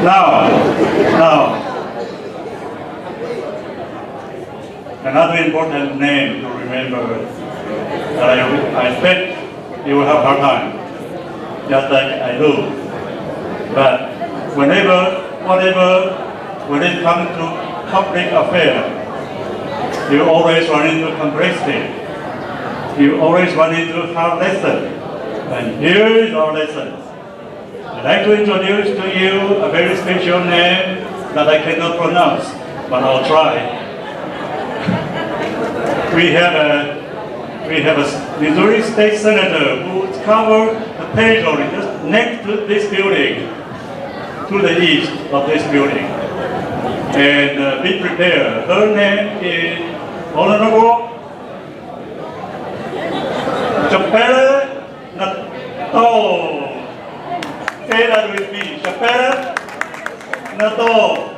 Now, another important name to remember that I expect you will have a hard time, just like I do. But whatever, when it comes to public affairs, you always run into complexity. You always run into hard lessons. And here is our lesson. I'd like to introduce to you a very special name that I cannot pronounce, but I'll try. We have a Missouri State Senator who covered the territory just next to this building, to the east of this building. And be prepared. Her name is Honorable Chapela Nato. Say that with me. Chapela Nato.